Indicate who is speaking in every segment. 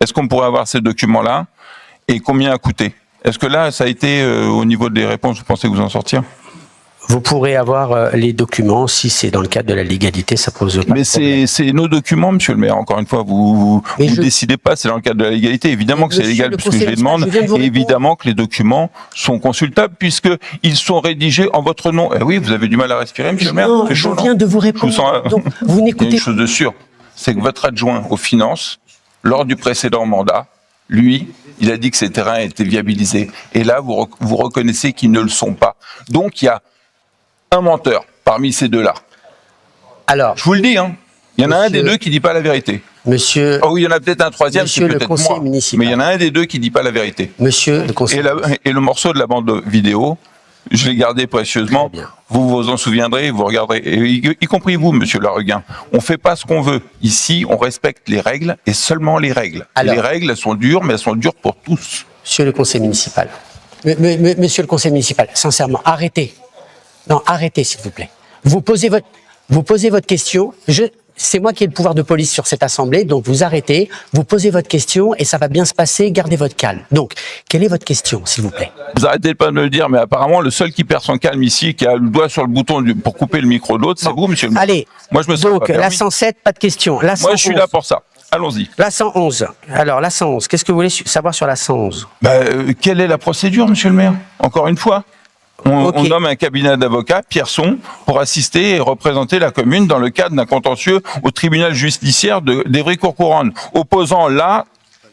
Speaker 1: Est-ce qu'on pourrait avoir ces documents-là et combien a coûté? Est-ce que là, ça a été au niveau des réponses, vous pensez vous en sortir?
Speaker 2: Vous pourrez avoir les documents si c'est dans le cadre de la légalité, ça pose pas de problème.
Speaker 1: Mais c'est nos documents, monsieur le maire. Encore une fois, vous décidez pas, c'est dans le cadre de la légalité. Évidemment que c'est légal puisque je les demande, et évidemment que les documents sont consultables puisqu'ils sont rédigés en votre nom. Eh oui, vous avez du mal à respirer, monsieur le maire.
Speaker 2: Non, je viens de vous répondre. Donc, vous n'écoutez.
Speaker 1: Il y a une chose de sûre, c'est que votre adjoint aux finances, lors du précédent mandat, lui, il a dit que ces terrains étaient viabilisés. Et là, vous reconnaissez qu'ils ne le sont pas. Donc, il y a un menteur parmi ces deux-là.
Speaker 2: Alors,
Speaker 1: je vous le dis, hein. Il y en a un des deux qui dit pas la vérité.
Speaker 2: Monsieur.
Speaker 1: Oh oui, il y en a peut-être un troisième, c'est peut-être moi.
Speaker 2: Municipal.
Speaker 1: Mais il y en a un des deux qui dit pas la vérité.
Speaker 2: Monsieur le conseiller.
Speaker 1: Et le morceau de la bande vidéo, je l'ai gardé précieusement. Vous vous en souviendrez, vous regarderez, y compris vous, monsieur Lareguin. On fait pas ce qu'on veut. Ici, on respecte les règles et seulement les règles. Alors, les règles, elles sont dures, mais elles sont dures pour tous.
Speaker 2: Monsieur le conseiller municipal. Monsieur le conseiller municipal, sincèrement, arrêtez. Non, arrêtez, s'il vous plaît. Vous posez votre question. C'est moi qui ai le pouvoir de police sur cette assemblée, donc vous arrêtez, vous posez votre question et ça va bien se passer, gardez votre calme. Donc, quelle est votre question, s'il vous plaît?
Speaker 1: Vous arrêtez pas de me le dire, mais apparemment, le seul qui perd son calme ici, qui a le doigt sur le bouton pour couper le micro de l'autre, c'est vous, monsieur le maire.
Speaker 2: Allez,
Speaker 1: moi, je me sens
Speaker 2: donc, la 107, pas de question. La 111.
Speaker 1: Moi, je suis là pour ça. Allons-y.
Speaker 2: La 111. Alors, la 111, qu'est-ce que vous voulez savoir sur la 111?
Speaker 1: Quelle est la procédure, monsieur le maire? Encore une fois on nomme un cabinet d'avocats, Pierson, pour assister et représenter la commune dans le cadre d'un contentieux au tribunal judiciaire d'Évry-Courcouronnes, opposant là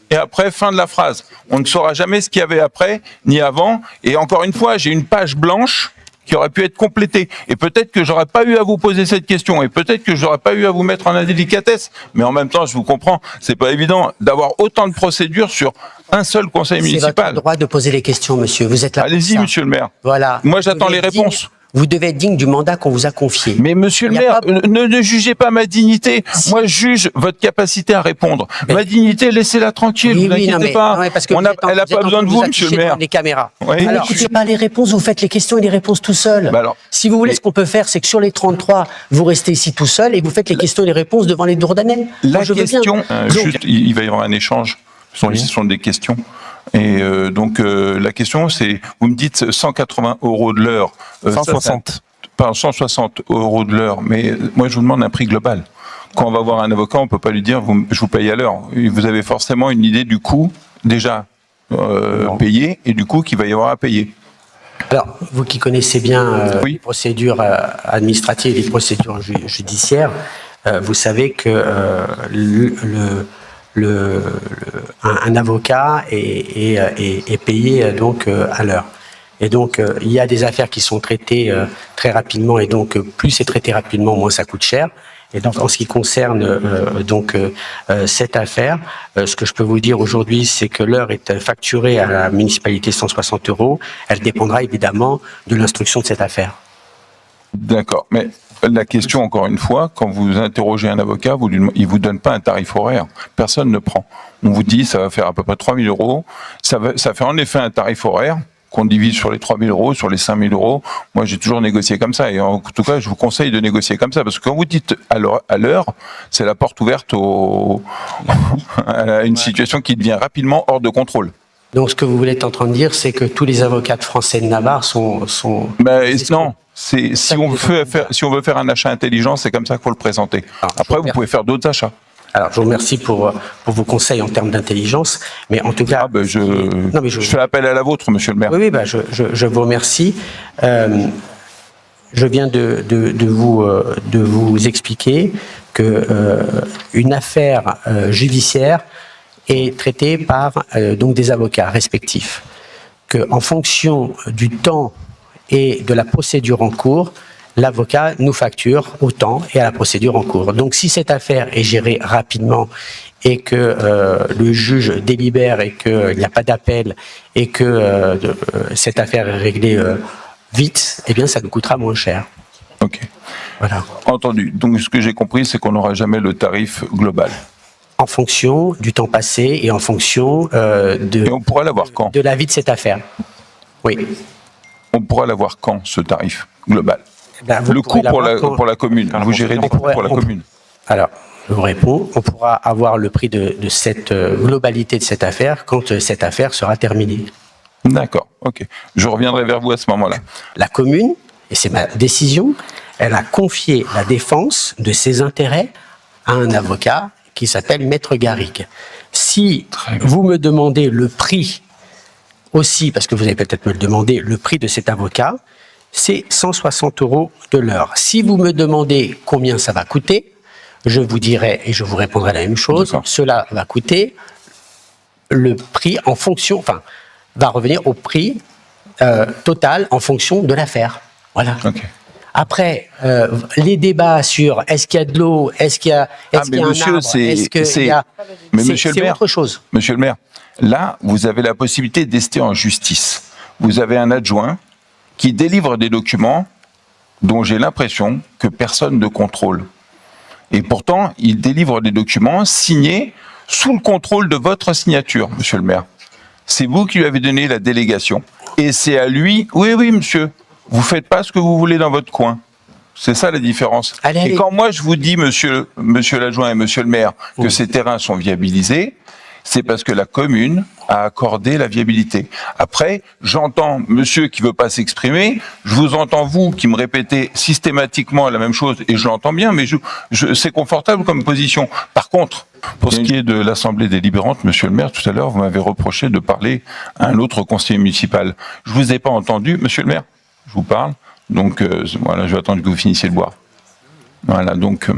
Speaker 1: et après, fin de la phrase. On ne saura jamais ce qu'il y avait après, ni avant. Et encore une fois, j'ai une page blanche qui aurait pu être complétée. Et peut-être que j'aurais pas eu à vous poser cette question, et peut-être que j'aurais pas eu à vous mettre en indélicatesse. Mais en même temps, je vous comprends, c'est pas évident d'avoir autant de procédures sur un seul conseil municipal.
Speaker 2: C'est votre droit de poser les questions, monsieur. Vous êtes là.
Speaker 1: Allez-y, monsieur le maire.
Speaker 2: Voilà.
Speaker 1: Moi, j'attends les réponses.
Speaker 2: Vous devez être digne du mandat qu'on vous a confié.
Speaker 1: Mais monsieur le maire, ne jugez pas ma dignité. Moi, je juge votre capacité à répondre. Ma dignité, laissez-la tranquille, vous inquiétez pas. Elle n'a pas besoin de vous, monsieur le maire.
Speaker 2: Les caméras.
Speaker 1: Oui.
Speaker 2: Alors, n'écoutez pas les réponses, vous faites les questions et les réponses tout seul. Si vous voulez, ce qu'on peut faire, c'est que sur les 33, vous restez ici tout seul et vous faites les questions et les réponses devant les Dourdanais.
Speaker 1: La question, juste, il va y avoir un échange. Ce sont des questions. Et donc la question c'est, vous me dites 180 € de l'heure,
Speaker 3: 160.
Speaker 1: Pardon, 160 € de l'heure, mais moi je vous demande un prix global. Quand on va voir un avocat, on peut pas lui dire je vous paye à l'heure. Vous avez forcément une idée du coût déjà payé et du coût qu'il va y avoir à payer.
Speaker 2: Alors, vous qui connaissez bien les procédures administratives et les procédures judiciaires, vous savez que un avocat est payé donc à l'heure. Et donc il y a des affaires qui sont traitées très rapidement et donc plus c'est traité rapidement, moins ça coûte cher. Et donc en ce qui concerne cette affaire, ce que je peux vous dire aujourd'hui, c'est que l'heure est facturée à la municipalité 160 €. Elle dépendra évidemment de l'instruction de cette affaire.
Speaker 1: D'accord, mais la question, encore une fois, quand vous interrogez un avocat, il vous donne pas un tarif horaire. Personne ne prend. On vous dit, ça va faire à peu près 3 000 €. Ça fait en effet un tarif horaire qu'on divise sur les 3 000 €, sur les 5 000 €. Moi, j'ai toujours négocié comme ça. Et en tout cas, je vous conseille de négocier comme ça. Parce que quand vous dites à l'heure, c'est la porte ouverte à une situation qui devient rapidement hors de contrôle.
Speaker 2: Donc, ce que vous voulez être en train de dire, c'est que tous les avocats de français de Navarre sont...
Speaker 1: non. Si on veut faire un achat intelligent, c'est comme ça qu'il faut le présenter. Après, vous pouvez faire d'autres achats.
Speaker 2: Alors, je vous remercie pour vos conseils en termes d'intelligence, mais en tout cas...
Speaker 1: je fais appel à la vôtre, monsieur le maire.
Speaker 2: Oui, je vous remercie. Je viens de vous expliquer que une affaire judiciaire est traitée par donc des avocats respectifs. Que en fonction du temps et de la procédure en cours, l'avocat nous facture au temps et à la procédure en cours. Donc si cette affaire est gérée rapidement et que le juge délibère et qu'il n'y a pas d'appel et que cette affaire est réglée vite, eh bien ça nous coûtera moins cher.
Speaker 1: Ok.
Speaker 2: Voilà.
Speaker 1: Entendu. Donc ce que j'ai compris, c'est qu'on n'aura jamais le tarif global.
Speaker 2: En fonction du temps passé et en fonction
Speaker 1: et on pourra l'avoir quand ?
Speaker 2: De la vie de cette affaire. Oui.
Speaker 1: On pourra l'avoir quand, ce tarif global ?
Speaker 2: Ben,
Speaker 1: le coût pour la commune. Vous gérez des coûts pour la commune.
Speaker 2: Alors, Je vous réponds, on pourra avoir le prix de cette globalité de cette affaire quand cette affaire sera terminée.
Speaker 1: D'accord, ok. Je reviendrai vers vous à ce moment-là.
Speaker 2: La commune, et c'est ma décision, elle a confié la défense de ses intérêts à un avocat qui s'appelle Maître Garrigue. Si vous me demandez le prix aussi, parce que vous allez peut-être me le demander, le prix de cet avocat, c'est 160 € de l'heure. Si vous me demandez combien ça va coûter, je vous dirai et je vous répondrai la même chose. Cela va coûter le prix en fonction, enfin, va revenir au prix total en fonction de l'affaire. Voilà.
Speaker 1: Okay.
Speaker 2: Après, les débats sur est-ce qu'il y a de l'eau, est-ce qu'il y a, un arbre, est-ce qu'il y a...
Speaker 1: Mais monsieur le maire,
Speaker 2: autre chose.
Speaker 1: Monsieur le maire, là, vous avez la possibilité d'ester en justice. Vous avez un adjoint qui délivre des documents dont j'ai l'impression que personne ne contrôle. Et pourtant, il délivre des documents signés sous le contrôle de votre signature, monsieur le maire. C'est vous qui lui avez donné la délégation. Et c'est à lui... Oui, monsieur. Vous faites pas ce que vous voulez dans votre coin. C'est ça la différence.
Speaker 2: Allez.
Speaker 1: Et quand moi je vous dis, monsieur l'adjoint et monsieur le maire, que ces terrains sont viabilisés, c'est parce que la commune a accordé la viabilité. Après, j'entends monsieur qui veut pas s'exprimer, je vous entends vous qui me répétez systématiquement la même chose, et je l'entends bien, mais c'est confortable comme position. Par contre, pour ce qui est de l'Assemblée délibérante, monsieur le maire, tout à l'heure, vous m'avez reproché de parler à un autre conseiller municipal. Je vous ai pas entendu, monsieur le maire. Je vous parle, donc voilà, je vais attendre que vous finissiez de boire. Voilà, donc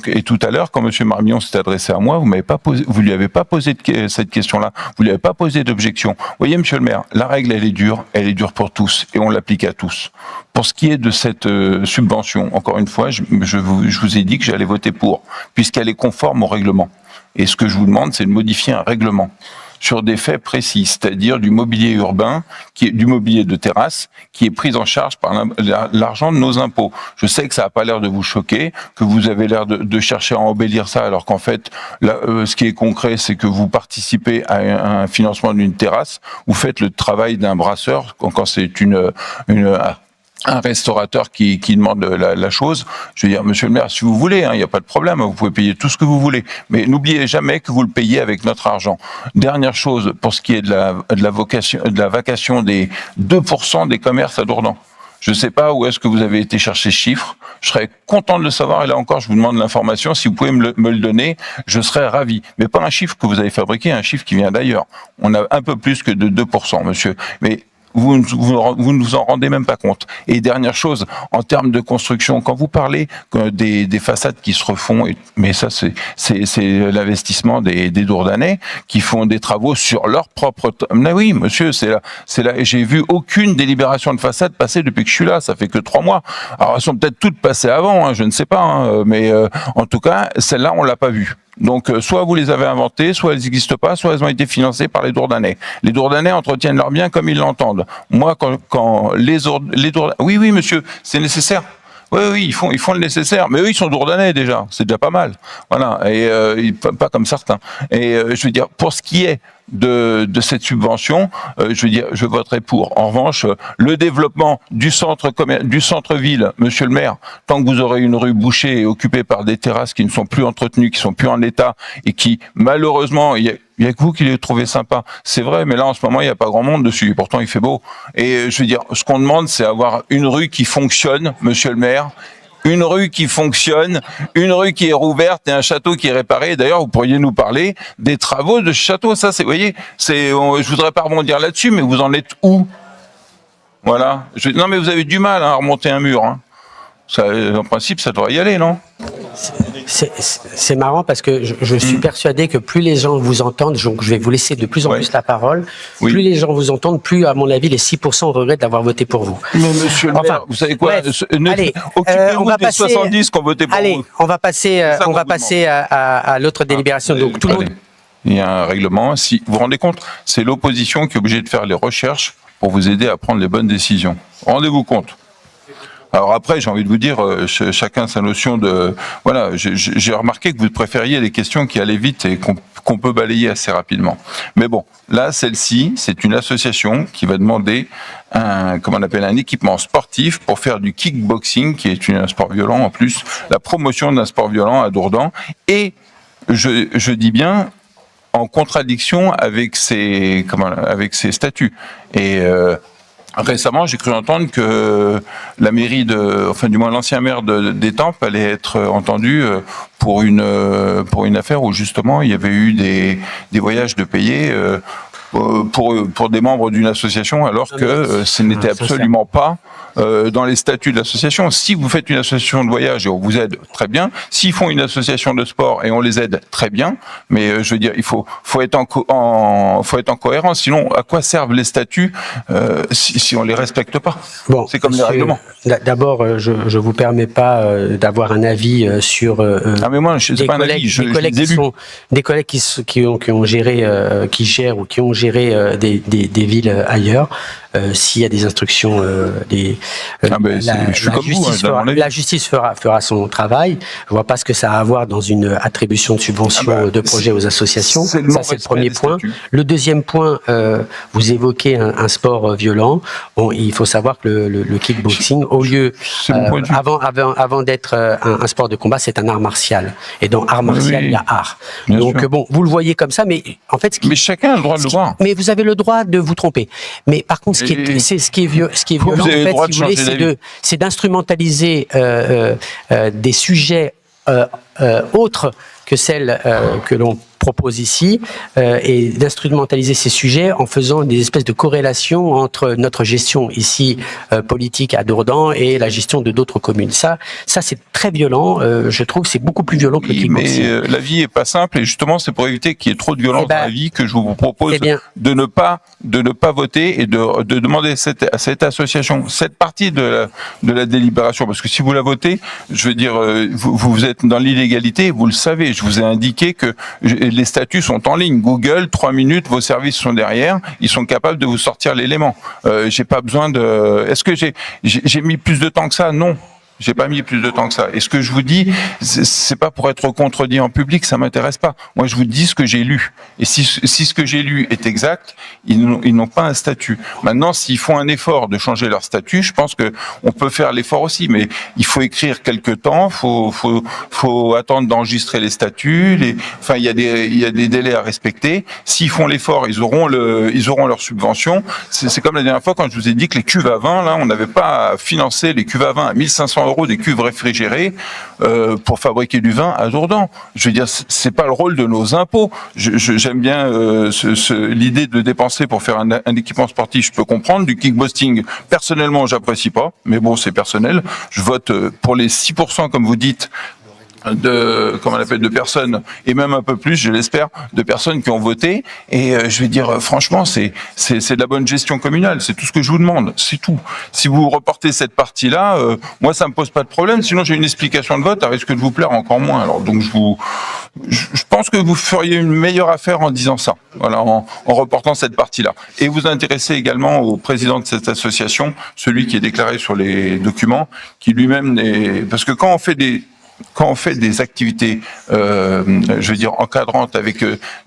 Speaker 1: et tout à l'heure, quand monsieur Marmion s'est adressé à moi, vous lui avez pas posé cette question-là, vous lui avez pas posé d'objection. Vous voyez, monsieur le maire, la règle elle est dure pour tous, et on l'applique à tous. Pour ce qui est de cette subvention, encore une fois, je vous ai dit que j'allais voter pour, puisqu'elle est conforme au règlement. Et ce que je vous demande, c'est de modifier un règlement sur des faits précis, c'est-à-dire du mobilier urbain, du mobilier de terrasse, qui est pris en charge par l'argent de nos impôts. Je sais que ça n'a pas l'air de vous choquer, que vous avez l'air de chercher à embellir ça, alors qu'en fait, ce qui est concret, c'est que vous participez à un financement d'une terrasse, vous faites le travail d'un brasseur, quand c'est un restaurateur qui demande la chose. Je veux dire, monsieur le maire, si vous voulez, il n'y a pas de problème, vous pouvez payer tout ce que vous voulez, mais n'oubliez jamais que vous le payez avec notre argent. Dernière chose, pour ce qui est de la vacation des 2% des commerces à Dourdan. Je ne sais pas où est-ce que vous avez été chercher ce chiffre. Je serais content de le savoir, et là encore, je vous demande l'information. Si vous pouvez me le donner, je serais ravi. Mais pas un chiffre que vous avez fabriqué, un chiffre qui vient d'ailleurs. On a un peu plus que de 2%, monsieur. Mais vous ne vous en rendez même pas compte. Et dernière chose, en termes de construction, quand vous parlez des façades qui se refont, mais ça c'est l'investissement des Dourdanais qui font des travaux sur leur propre... Mais oui, monsieur, c'est là. J'ai vu aucune délibération de façade passer depuis que je suis là. Ça fait que 3 mois. Alors elles sont peut-être toutes passées avant, je ne sais pas, mais en tout cas, celle-là on l'a pas vue. Donc, soit vous les avez inventées, soit elles n'existent pas, soit elles ont été financées par les Dourdanais. Les Dourdanais entretiennent leurs biens comme ils l'entendent. Moi, quand les Dourdanais... Oui, monsieur, c'est nécessaire. Oui, ils font le nécessaire. Mais eux, ils sont Dourdanais déjà. C'est déjà pas mal. Voilà. Et pas comme certains. Et je veux dire, pour ce qui est de cette subvention, je voterai pour. En revanche, le développement du centre-ville, monsieur le maire, tant que vous aurez une rue bouchée et occupée par des terrasses qui ne sont plus entretenues, qui sont plus en état, et qui, malheureusement, il y a que vous qui les trouvez sympas. C'est vrai, mais là, en ce moment, il n'y a pas grand monde dessus. Et pourtant, il fait beau. Et je veux dire, ce qu'on demande, c'est avoir une rue qui fonctionne, monsieur le maire. Une rue qui fonctionne, une rue qui est rouverte et un château qui est réparé. D'ailleurs, vous pourriez nous parler des travaux de ce château. Ça, vous voyez, je voudrais pas rebondir là-dessus, mais vous en êtes où? Voilà. Non, mais vous avez du mal à remonter un mur. Ça, en principe, ça devrait y aller, non?
Speaker 2: C'est marrant parce que je suis persuadé que plus les gens vous entendent, donc je vais vous laisser de plus en plus la parole, plus les gens vous entendent, plus, à mon avis, les 6% regrettent d'avoir voté pour vous.
Speaker 1: Mais monsieur le maire, vous savez quoi?
Speaker 2: Allez,
Speaker 1: occupez-vous des 70 qui ont voté pour vous.
Speaker 2: Allez, on va passer à l'autre délibération. Donc, tout le monde...
Speaker 1: Il y a un règlement. Si vous vous rendez compte, c'est l'opposition qui est obligée de faire les recherches pour vous aider à prendre les bonnes décisions. Rendez-vous compte. Alors après, j'ai envie de vous dire, chacun sa notion de... Voilà, j'ai remarqué que vous préfériez les questions qui allaient vite et qu'on peut balayer assez rapidement. Mais bon, là, celle-ci, c'est une association qui va demander un équipement sportif pour faire du kickboxing, qui est un sport violent en plus, la promotion d'un sport violent à Dourdan. Et je dis bien en contradiction avec ses statuts. Et récemment, j'ai cru entendre que la mairie du moins l'ancien maire d'Étampes allait être entendu pour une affaire où justement il y avait eu des voyages de payés pour des membres d'une association, alors que ce n'était absolument pas dans les statuts de l'association. Si vous faites une association de voyage et on vous aide, très bien. S'ils font une association de sport et on les aide, très bien. Mais je veux dire, il faut être en cohérence. Sinon, à quoi servent les statuts si on les respecte pas?
Speaker 2: Bon,
Speaker 1: c'est comme les règlements.
Speaker 2: D'abord, je vous permets pas d'avoir un avis sur.
Speaker 1: Mais moi, c'est pas un avis.
Speaker 2: Des collègues qui ont géré, qui gèrent ou qui ont géré des villes ailleurs. S'il y a des instructions, la justice fera son travail. Je vois pas ce que ça a à voir dans une attribution de subventions de projets aux associations. Ça, c'est le premier point. Le deuxième point, vous évoquez un sport violent. Bon, il faut savoir que le kickboxing, au lieu, avant d'être un sport de combat, c'est un art martial. Et dans art martial, il y a art.
Speaker 1: Bien
Speaker 2: Donc
Speaker 1: sûr.
Speaker 2: bon, vous le voyez comme ça, mais en fait,
Speaker 1: mais chacun a le droit de le voir.
Speaker 2: Mais vous avez le droit de vous tromper. Mais par contre, ce qui est violent, en fait, si vous voulez, c'est d'instrumentaliser des sujets autres que celles que l'on propose ici, et d'instrumentaliser ces sujets en faisant des espèces de corrélations entre notre gestion ici politique à Dourdan et la gestion de d'autres communes. Ça c'est très violent. Je trouve que c'est beaucoup plus violent que le kickboxing.
Speaker 1: Mais la vie est pas simple et justement c'est pour éviter qu'il y ait trop de violence dans la vie que je vous propose de ne pas voter et de demander à cette association cette partie de la délibération, parce que si vous la votez, je veux dire, vous êtes dans l'illégalité, vous le savez. Je vous ai indiqué que les statuts sont en ligne. Google, 3 minutes, vos services sont derrière, ils sont capables de vous sortir l'élément. J'ai pas besoin de... Est-ce que j'ai mis plus de temps que ça? Non. J'ai pas mis plus de temps que ça. Et ce que je vous dis, c'est pas pour être contredit en public, ça m'intéresse pas. Moi, je vous dis ce que j'ai lu. Et si ce que j'ai lu est exact, ils n'ont pas un statut. Maintenant, s'ils font un effort de changer leur statut, je pense que on peut faire l'effort aussi. Mais il faut écrire quelque temps, faut attendre d'enregistrer les statuts. Enfin, il y a des délais à respecter. S'ils font l'effort, ils auront leur subvention. C'est comme la dernière fois quand je vous ai dit que les cuves à vin, là, on n'avait pas financé les cuves à vin à 1500 € des cuves réfrigérées pour fabriquer du vin à Dourdan. Je veux dire, c'est pas le rôle de nos impôts. J'aime bien l'idée de dépenser pour faire un équipement sportif, je peux comprendre. Du kickboxing, personnellement, j'apprécie pas, mais bon, c'est personnel. Je vote pour les 6%, comme vous dites, de personnes, et même un peu plus, je l'espère, de personnes qui ont voté. Et je vais dire, franchement, c'est de la bonne gestion communale. C'est tout ce que je vous demande. C'est tout. Si vous reportez cette partie-là, moi, ça me pose pas de problème. Sinon, j'ai une explication de vote, ça risque de vous plaire encore moins. Alors, donc, je pense que vous feriez une meilleure affaire en disant ça. Voilà, en reportant cette partie-là. Et vous intéressez également au président de cette association, celui qui est déclaré sur les documents, qui lui-même parce que quand on fait des activités, je veux dire encadrantes avec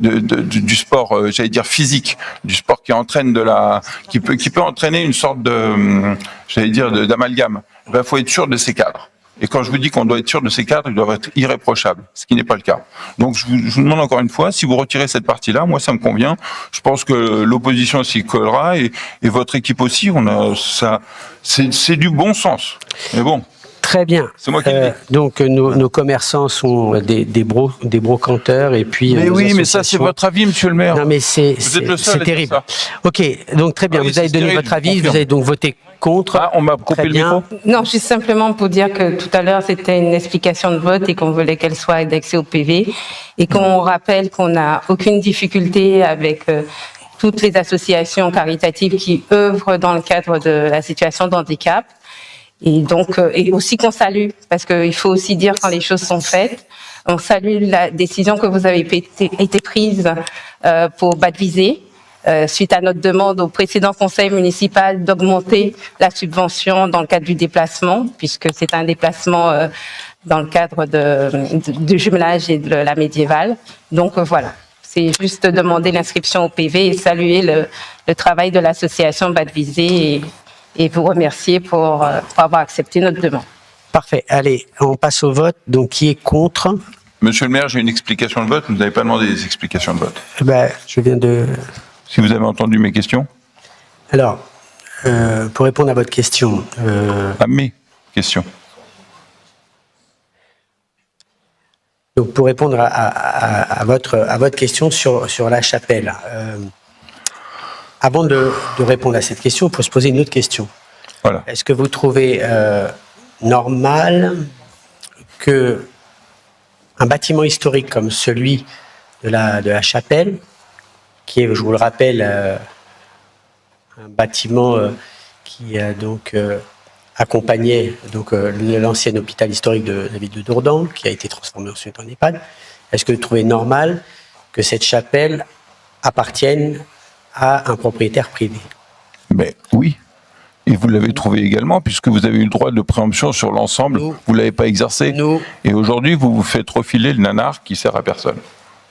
Speaker 1: du sport, j'allais dire physique, du sport qui entraîne qui peut entraîner une sorte d'amalgame. Ben, faut être sûr de ces cadres. Et quand je vous dis qu'on doit être sûr de ces cadres, ils doivent être irréprochables, ce qui n'est pas le cas. Donc je vous demande encore une fois, si vous retirez cette partie-là, moi ça me convient. Je pense que l'opposition s'y collera et votre équipe aussi. C'est du bon sens. Mais bon.
Speaker 2: Très bien.
Speaker 1: C'est moi qui le dis.
Speaker 2: Donc nos commerçants sont des brocanteurs et puis.
Speaker 1: Mais oui, mais ça c'est votre avis, Monsieur le Maire.
Speaker 2: Non, mais c'est terrible. Ok, donc très bien. Vous avez donné votre avis. Vous avez donc voté contre.
Speaker 1: Ah, on m'a coupé le micro.
Speaker 3: Non, juste simplement pour dire que tout à l'heure c'était une explication de vote et qu'on voulait qu'elle soit indexée au PV et qu'on rappelle qu'on n'a aucune difficulté avec toutes les associations caritatives qui œuvrent dans le cadre de la situation de handicap. Et donc, et aussi qu'on salue, parce qu'il faut aussi dire quand les choses sont faites. On salue la décision que vous avez été prise pour Badvisé, suite à notre demande au précédent conseil municipal d'augmenter la subvention dans le cadre du déplacement, puisque c'est un déplacement dans le cadre du jumelage et de la médiévale. Donc voilà, c'est juste demander l'inscription au PV et saluer le travail de l'association Bas-de-Visée et vous remercier pour avoir accepté notre demande.
Speaker 2: Parfait. Allez, on passe au vote. Donc, qui est contre?
Speaker 1: Monsieur le maire, j'ai une explication de vote. Vous n'avez pas demandé des explications de vote.
Speaker 2: Je viens de...
Speaker 1: Si vous avez entendu mes questions.
Speaker 2: Alors, pour répondre à votre question...
Speaker 1: À mes questions.
Speaker 2: Donc, pour répondre à votre question sur la chapelle, avant de répondre à cette question, il faut se poser une autre question.
Speaker 1: Voilà.
Speaker 2: Est-ce que vous trouvez normal que un bâtiment historique comme celui de la chapelle, qui est, je vous le rappelle, un bâtiment qui donc accompagnait donc l'ancien hôpital historique de la ville de Dourdan, qui a été transformé ensuite en EHPAD, est-ce que vous trouvez normal que cette chapelle appartienne à un propriétaire privé?
Speaker 1: Mais oui. Et vous l'avez trouvé également, puisque vous avez eu le droit de préemption sur l'ensemble, vous ne l'avez pas exercé. Et aujourd'hui, vous vous faites refiler le nanar qui sert à personne.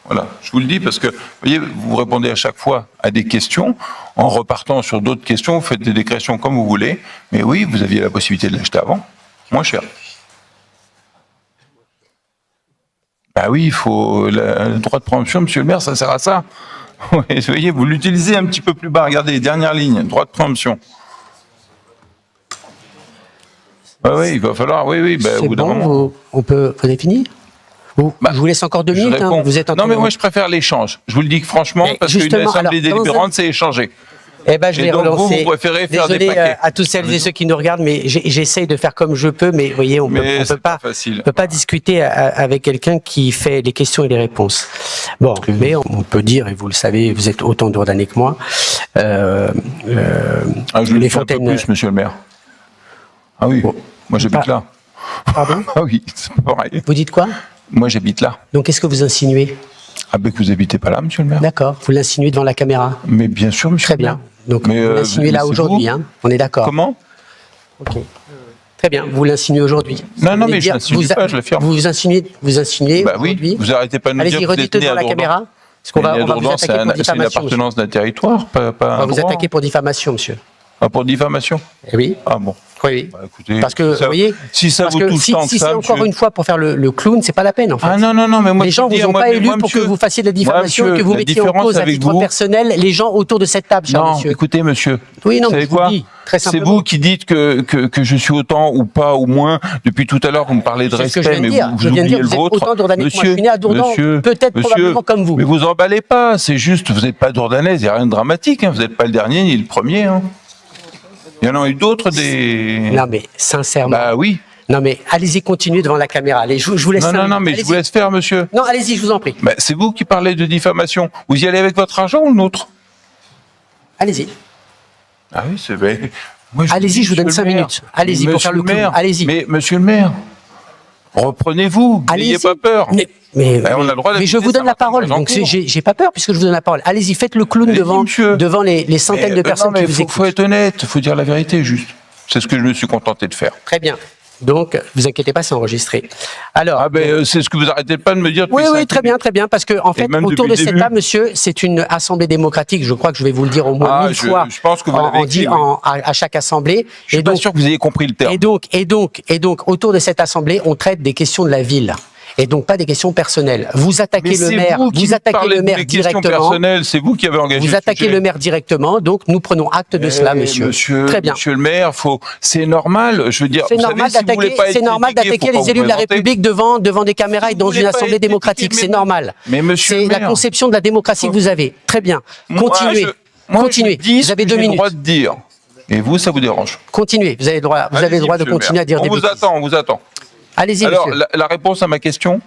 Speaker 1: Voilà, je vous le dis parce que, vous voyez, vous répondez à chaque fois à des questions, en repartant sur d'autres questions, vous faites des décrétions comme vous voulez, mais oui, vous aviez la possibilité de l'acheter avant, moins cher. Bah oui, il faut le droit de préemption, monsieur le maire, ça sert à ça. Ouais, vous voyez, vous l'utilisez un petit peu plus bas, regardez les dernières lignes, droit de préemption. Oui, il va falloir, oui, ben, au bout d'un moment.
Speaker 2: Vous avez fini? Je vous laisse encore 2 minutes. Vous êtes en train
Speaker 1: non, mais moi, je préfère l'échange. Je vous le dis franchement, parce qu'une assemblée délibérante, c'est échanger.
Speaker 2: Eh ben, je vais relancer.
Speaker 1: Vous préférez faire des
Speaker 2: Désolé
Speaker 1: paquets.
Speaker 2: à tous celles et ceux qui nous regardent, mais j'essaye de faire comme je peux, mais vous voyez, on peut pas discuter avec quelqu'un qui fait les questions et les réponses. Bon, mais on peut dire, et vous le savez, vous êtes autant d'ordonnés que moi.
Speaker 1: Je le fais un peu plus, monsieur le maire. Ah oui, moi j'habite là.
Speaker 2: Pardon?
Speaker 1: Ah oui, c'est pareil.
Speaker 2: Vous dites quoi?
Speaker 1: Moi j'habite là.
Speaker 2: Donc qu'est-ce que vous insinuez?
Speaker 1: Ah ben que vous habitez pas là, monsieur le maire.
Speaker 2: D'accord, vous l'insinuez devant la caméra.
Speaker 1: Mais bien sûr, monsieur le maire.
Speaker 2: Très bien. Donc vous l'insinuez là aujourd'hui, hein? On est d'accord.
Speaker 1: Comment?
Speaker 2: Ok. Très bien, vous l'insinuez aujourd'hui.
Speaker 1: Non, mais je l'insinue pas, je l'affirme.
Speaker 2: Vous insinuez
Speaker 1: bah oui,
Speaker 2: aujourd'hui.
Speaker 1: Vous arrêtez pas de nous dire que vous êtes né à
Speaker 2: la caméra. Parce qu'on va vous attaquer pour diffamation.
Speaker 1: C'est une appartenance d'un territoire, pas
Speaker 2: on va vous attaquer pour diffamation, monsieur.
Speaker 1: Ah, pour diffamation?
Speaker 2: Oui.
Speaker 1: Ah bon.
Speaker 2: Oui.
Speaker 1: Bah, écoutez,
Speaker 2: parce que, vous voyez,
Speaker 1: si ça vous touche tant que ça,
Speaker 2: si c'est encore une fois pour faire le clown, c'est pas la peine, en fait.
Speaker 1: Ah non, mais moi,
Speaker 2: les gens vous ont pas élu pour que vous fassiez de la diffamation, que vous mettiez en cause à titre personnel les gens autour de cette table, cher monsieur.
Speaker 1: Non, écoutez, monsieur.
Speaker 2: Oui, non,
Speaker 1: vous savez quoi? C'est vous qui dites que je suis autant ou pas ou moins. Depuis tout à l'heure, vous me parlez de respect, mais vous oubliez le vôtre.
Speaker 2: Monsieur, je suis né à Dourdan, peut-être probablement comme vous.
Speaker 1: Mais vous emballez pas, c'est juste, vous n'êtes pas dourdanaise, il n'y a rien de dramatique, vous n'êtes pas le dernier ni le premier. Il y en a eu d'autres des...
Speaker 2: Non, mais sincèrement.
Speaker 1: Bah oui.
Speaker 2: Non, mais allez-y, continuez devant la caméra. Allez, je vous laisse.
Speaker 1: Non, mais je vous laisse faire, monsieur.
Speaker 2: Non, allez-y, je vous en prie.
Speaker 1: Bah, c'est vous qui parlez de diffamation. Vous y allez avec votre argent ou le nôtre?
Speaker 2: Allez-y.
Speaker 1: Ah oui, c'est vrai.
Speaker 2: Allez-y, je vous donne 5 minutes. Allez-y, pour faire le clown. Allez-y.
Speaker 1: Mais monsieur le maire, reprenez-vous, n'ayez pas peur.
Speaker 2: Mais
Speaker 1: on a le droit
Speaker 2: mais je vous donne la parole, donc j'ai pas peur puisque je vous donne la parole. Allez-y, faites le clown devant les centaines de personnes qui vous écoutent.
Speaker 1: Il faut être honnête, il faut dire la vérité juste. C'est ce que je me suis contenté de faire.
Speaker 2: Très bien. Donc, vous inquiétez pas, c'est enregistré. Alors,
Speaker 1: c'est ce que vous arrêtez pas de me dire.
Speaker 2: Oui, très bien, parce que en fait, autour de cette table, monsieur, c'est une assemblée démocratique. Je crois que je vais vous le dire au moins 1000 fois.
Speaker 1: Je pense que vous l'avez dit
Speaker 2: à chaque assemblée.
Speaker 1: Je suis pas sûr que vous ayez compris le terme.
Speaker 2: Et donc, autour de cette assemblée, on traite des questions de la ville. Et donc pas des questions personnelles. Vous attaquez le maire, directement.
Speaker 1: C'est vous qui avez engagé.
Speaker 2: Vous attaquez le maire directement, donc nous prenons acte de cela, monsieur. Très bien.
Speaker 1: Monsieur le maire, c'est normal. Je veux dire,
Speaker 2: c'est normal d'attaquer les élus de la République devant des caméras et dans une assemblée démocratique. C'est normal.
Speaker 1: Mais monsieur,
Speaker 2: c'est la conception de la démocratie que vous avez. Très bien. Continuez. Continuez. Vous avez 2 minutes.
Speaker 1: J'ai le droit de dire. Et vous, ça vous dérange.
Speaker 2: Continuez. Vous avez le droit de continuer à dire des bêtises.
Speaker 1: On vous attend.
Speaker 2: Allez-y,
Speaker 1: alors,
Speaker 2: monsieur.
Speaker 1: La réponse à ma question?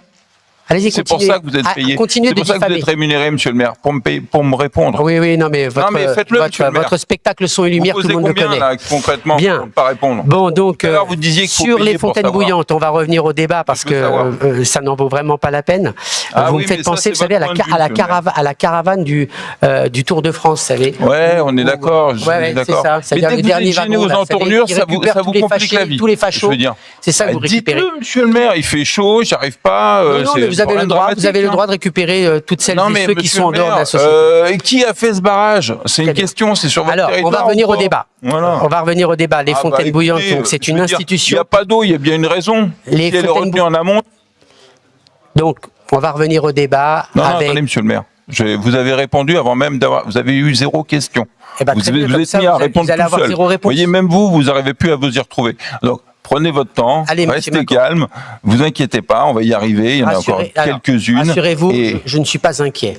Speaker 2: Allez-y,
Speaker 1: C'est pour
Speaker 2: continuez.
Speaker 1: ça que vous êtes payé.
Speaker 2: Continuez
Speaker 1: C'est
Speaker 2: de
Speaker 1: pour ça que vous
Speaker 2: diffamer.
Speaker 1: êtes rémunéré, monsieur le maire, pour me répondre.
Speaker 2: Oui, non, mais votre,
Speaker 1: faites-le, monsieur le maire.
Speaker 2: votre spectacle son et lumière,
Speaker 1: Vous
Speaker 2: tout le
Speaker 1: posez
Speaker 2: monde le
Speaker 1: combien,
Speaker 2: connaît.
Speaker 1: là, concrètement,
Speaker 2: Bien.
Speaker 1: pour ne pas répondre?
Speaker 2: Bon, donc,
Speaker 1: Tout à l'heure, vous disiez qu'il faut
Speaker 2: sur les
Speaker 1: payer pour
Speaker 2: fontaines
Speaker 1: savoir.
Speaker 2: bouillantes, on va revenir au débat parce
Speaker 1: Je veux savoir.
Speaker 2: que ça n'en vaut vraiment pas la peine.
Speaker 1: Ah
Speaker 2: vous
Speaker 1: oui,
Speaker 2: me faites
Speaker 1: mais ça,
Speaker 2: penser,
Speaker 1: c'est
Speaker 2: vous savez,
Speaker 1: votre point de vue, monsieur le maire.
Speaker 2: à la caravane du Tour de France, vous savez.
Speaker 1: Ouais, on est d'accord. je suis
Speaker 2: Ouais, c'est
Speaker 1: d'accord.
Speaker 2: ça.
Speaker 1: Mais
Speaker 2: C'est-à-dire
Speaker 1: dès
Speaker 2: les
Speaker 1: que vous
Speaker 2: derniers
Speaker 1: êtes gêné
Speaker 2: wagons,
Speaker 1: aux
Speaker 2: là, vous savez,
Speaker 1: entournures,
Speaker 2: qui
Speaker 1: ça vous
Speaker 2: récupèrent tous les
Speaker 1: complique
Speaker 2: fâchés,
Speaker 1: la vie.
Speaker 2: tous les fachos.
Speaker 1: Je veux dire.
Speaker 2: C'est ça que vous récupérez.
Speaker 1: Dites-le, monsieur le maire, il fait chaud, j'arrive pas.
Speaker 2: Non, mais vous avez le droit. Vous avez le droit de récupérer toutes celles et ceux qui sont en dehors de la société.
Speaker 1: Qui a fait ce barrage? C'est une
Speaker 2: Très bien.
Speaker 1: question, c'est sur votre
Speaker 2: Alors,
Speaker 1: territoire.
Speaker 2: on va revenir
Speaker 1: ou
Speaker 2: au
Speaker 1: pas?
Speaker 2: débat.
Speaker 1: Voilà.
Speaker 2: On va revenir au débat. Les
Speaker 1: Ah,
Speaker 2: fontaines
Speaker 1: bah,
Speaker 2: bouillantes,
Speaker 1: écoutez,
Speaker 2: donc c'est
Speaker 1: je
Speaker 2: une
Speaker 1: veux dire,
Speaker 2: institution.
Speaker 1: Il n'y a pas d'eau, il y a bien une raison.
Speaker 2: Les
Speaker 1: Si elle est
Speaker 2: fontaines
Speaker 1: retenue en amont.
Speaker 2: Donc, on va revenir au débat
Speaker 1: Non,
Speaker 2: avec.
Speaker 1: attendez, monsieur le maire. Vous avez répondu avant même d'avoir. Vous avez eu 0 question.
Speaker 2: Eh ben, très bien,
Speaker 1: vous
Speaker 2: comme
Speaker 1: êtes
Speaker 2: ça,
Speaker 1: mis à
Speaker 2: vous allez
Speaker 1: répondre
Speaker 2: avoir
Speaker 1: tout seul.
Speaker 2: 0
Speaker 1: Vous
Speaker 2: réponse.
Speaker 1: voyez, même vous n'arrivez plus à vous y retrouver. Donc, prenez votre temps,
Speaker 2: Allez, monsieur
Speaker 1: restez
Speaker 2: Macron.
Speaker 1: calme, vous inquiétez pas, on va y arriver. Il y en a encore quelques-unes.
Speaker 2: Rassurez-vous,
Speaker 1: Et
Speaker 2: je ne suis pas inquiet.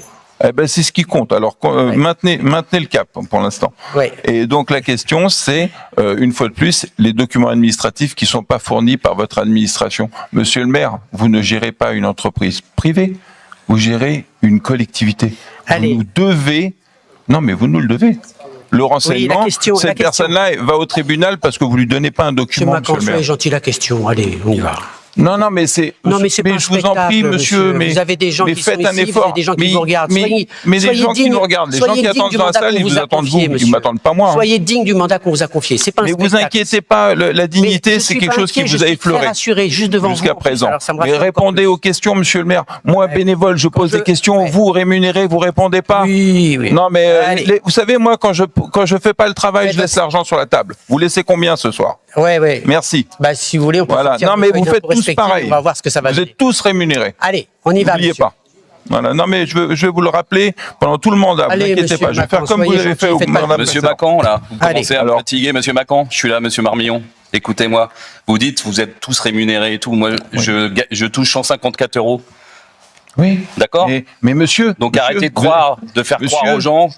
Speaker 1: c'est ce qui compte. Alors, maintenez le cap pour l'instant.
Speaker 2: Ouais.
Speaker 1: Et donc, la question, c'est, une fois de plus, les documents administratifs qui sont pas fournis par votre administration. Monsieur le maire, vous ne gérez pas une entreprise privée, vous gérez une collectivité.
Speaker 2: Allez.
Speaker 1: Vous nous devez. Non, mais vous nous le devez. Le renseignement,
Speaker 2: question-
Speaker 1: cette personne-là va au tribunal parce que vous lui donnez pas un
Speaker 2: Monsieur
Speaker 1: document,
Speaker 2: Macron,
Speaker 1: monsieur le maire.
Speaker 2: soyez gentil la question. Allez, on y va.
Speaker 1: Non, mais c'est.
Speaker 2: Non, mais c'est pas un
Speaker 1: je vous en prie,
Speaker 2: spectacle,
Speaker 1: monsieur. Mais
Speaker 2: vous avez des gens
Speaker 1: mais
Speaker 2: qui sont
Speaker 1: faites
Speaker 2: ici,
Speaker 1: un
Speaker 2: vous
Speaker 1: effort.
Speaker 2: avez des gens qui
Speaker 1: Mais-
Speaker 2: vous regardent.
Speaker 1: Mais
Speaker 2: Soyez
Speaker 1: des gens qui
Speaker 2: digne-
Speaker 1: nous regardent, les gens
Speaker 2: soyez
Speaker 1: qui
Speaker 2: digne
Speaker 1: attendent
Speaker 2: du
Speaker 1: dans la
Speaker 2: mandat
Speaker 1: salle,
Speaker 2: qu'on
Speaker 1: ils vous
Speaker 2: a
Speaker 1: attendent
Speaker 2: confié,
Speaker 1: vous, ils
Speaker 2: monsieur.
Speaker 1: m'attendent pas moi. hein.
Speaker 2: Soyez digne du mandat qu'on vous a confié. C'est pas un
Speaker 1: Mais vous
Speaker 2: spectacle.
Speaker 1: inquiétez pas, la dignité,
Speaker 2: Mais je
Speaker 1: c'est
Speaker 2: suis
Speaker 1: quelque
Speaker 2: pas
Speaker 1: chose qui
Speaker 2: inquiet,
Speaker 1: vous
Speaker 2: je
Speaker 1: a
Speaker 2: suis très
Speaker 1: effleuré
Speaker 2: rassuré juste devant
Speaker 1: jusqu'à
Speaker 2: vous.
Speaker 1: présent.
Speaker 2: Alors, ça me
Speaker 1: Mais
Speaker 2: rassure encore
Speaker 1: répondez
Speaker 2: plus.
Speaker 1: aux questions, monsieur le maire. Moi, bénévole, je pose
Speaker 2: je-
Speaker 1: des questions,
Speaker 2: ouais.
Speaker 1: vous rémunérez, vous répondez pas.
Speaker 2: Oui.
Speaker 1: Non, mais
Speaker 2: Allez.
Speaker 1: vous savez, moi, quand je fais pas le travail,
Speaker 2: Ouais,
Speaker 1: je laisse l'argent sur la table. Vous laissez combien ce soir?
Speaker 2: Ouais.
Speaker 1: Merci.
Speaker 2: Bah, si vous voulez, on peut
Speaker 1: Voilà.
Speaker 2: sortir
Speaker 1: Non,
Speaker 2: des
Speaker 1: mais
Speaker 2: feuilles
Speaker 1: vous faites
Speaker 2: d'impôt
Speaker 1: tous
Speaker 2: respectives,
Speaker 1: pareil.
Speaker 2: On va voir ce que ça va
Speaker 1: Vous
Speaker 2: donner.
Speaker 1: êtes tous rémunérés.
Speaker 2: Allez, on y va.
Speaker 1: N'oubliez
Speaker 2: monsieur.
Speaker 1: pas. Voilà. Non, mais je vais vous le rappeler pendant tout le mandat. Vous
Speaker 2: Allez,
Speaker 1: inquiétez
Speaker 2: monsieur
Speaker 1: pas. Je vais
Speaker 2: Macron,
Speaker 1: faire comme vous
Speaker 2: soyez
Speaker 1: avez fait
Speaker 2: gentil,
Speaker 1: au
Speaker 2: faites pas
Speaker 1: mandat
Speaker 2: le-
Speaker 4: Monsieur
Speaker 1: précédent.
Speaker 4: Macron, là, vous
Speaker 2: Allez.
Speaker 4: commencez à me
Speaker 1: Alors.
Speaker 4: fatiguer, monsieur Macron. Je suis là, monsieur Marmillon. Écoutez-moi. Vous dites, vous êtes tous rémunérés et tout. Moi, je touche 154 €.
Speaker 1: Oui.
Speaker 4: D'accord?
Speaker 1: Mais monsieur.
Speaker 4: Donc
Speaker 1: monsieur,
Speaker 4: arrêtez de
Speaker 1: vous-
Speaker 4: croire, de faire
Speaker 1: monsieur-
Speaker 4: croire aux gens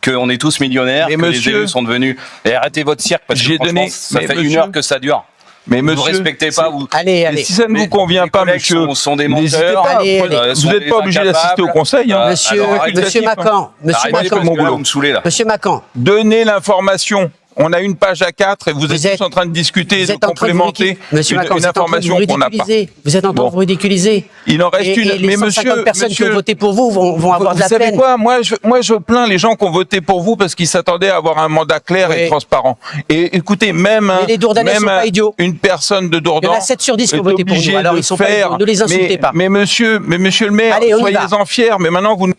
Speaker 4: qu'on est tous millionnaires,
Speaker 1: Mais
Speaker 4: que
Speaker 1: monsieur-
Speaker 4: les élus sont devenus. Et arrêtez votre cirque parce que
Speaker 1: J'ai
Speaker 4: franchement,
Speaker 1: donné-
Speaker 4: ça
Speaker 1: mais
Speaker 4: fait
Speaker 1: monsieur-
Speaker 4: une heure que ça dure.
Speaker 1: Mais
Speaker 4: Vous
Speaker 1: monsieur.
Speaker 4: respectez pas, vous.
Speaker 2: Allez,
Speaker 1: Et
Speaker 2: allez.
Speaker 1: si ça ne vous
Speaker 4: Mais
Speaker 1: convient
Speaker 4: mes
Speaker 1: pas,
Speaker 4: collègues
Speaker 1: monsieur,
Speaker 4: sont des
Speaker 1: n'hésitez
Speaker 4: menteurs.
Speaker 1: pas.
Speaker 2: Allez,
Speaker 1: Vous
Speaker 2: allez.
Speaker 1: n'êtes
Speaker 4: sont
Speaker 1: pas
Speaker 4: des
Speaker 1: obligé d'assister au
Speaker 4: incapables.
Speaker 1: conseil. hein.
Speaker 2: Monsieur,
Speaker 4: alors, arrêtez
Speaker 2: monsieur
Speaker 1: de dire,
Speaker 2: Macron, monsieur
Speaker 4: Arrêtez
Speaker 2: Macron,
Speaker 4: parce que là,
Speaker 1: boulot.
Speaker 4: vous me saoulez, là.
Speaker 2: monsieur Macron,
Speaker 1: Donnez l'information. On a une page A4 et vous êtes
Speaker 2: êtes-
Speaker 1: tous en train de discuter,
Speaker 2: vous
Speaker 1: de
Speaker 2: êtes en train de vous
Speaker 1: complémenter
Speaker 2: Monsieur Macron,
Speaker 1: une
Speaker 2: vous êtes en train de vous
Speaker 1: information qu'on n'a pas.
Speaker 2: ridiculiser. Vous êtes en train de
Speaker 1: Bon.
Speaker 2: vous ridiculiser.
Speaker 1: Il en reste
Speaker 2: Et
Speaker 1: une.
Speaker 2: les
Speaker 1: Mais
Speaker 2: 150
Speaker 1: monsieur,
Speaker 2: personnes qui
Speaker 1: monsieur,
Speaker 2: ont voté pour vous vont avoir de la
Speaker 1: vous savez
Speaker 2: peine.
Speaker 1: quoi, moi je plains les gens qui ont voté pour vous parce qu'ils s'attendaient à avoir un mandat clair et
Speaker 2: Oui.
Speaker 1: transparent. Et écoutez, même
Speaker 2: les Dourdanais sont pas idiots.
Speaker 1: une personne de Dourdan
Speaker 2: Il y en a 7 sur 10 qui ont
Speaker 1: est
Speaker 2: voté pour nous,
Speaker 1: obligée
Speaker 2: alors
Speaker 1: de
Speaker 2: ils sont pas
Speaker 1: faire-
Speaker 2: idiots. Ne les insultez pas.
Speaker 1: Mais monsieur le maire,
Speaker 2: Allez, on y
Speaker 1: soyez-en fiers. Mais maintenant vous,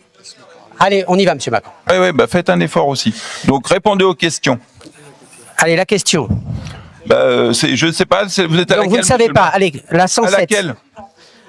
Speaker 2: Allez, on y va, monsieur Macron.
Speaker 1: faites un effort aussi. Donc répondez aux questions.
Speaker 2: Allez, la question.
Speaker 1: Je ne sais pas. Vous êtes à
Speaker 2: Donc,
Speaker 1: laquelle,
Speaker 2: vous ne savez
Speaker 1: monsieur le
Speaker 2: pas.
Speaker 1: maire
Speaker 2: Allez, la
Speaker 1: À
Speaker 2: 107.
Speaker 1: laquelle?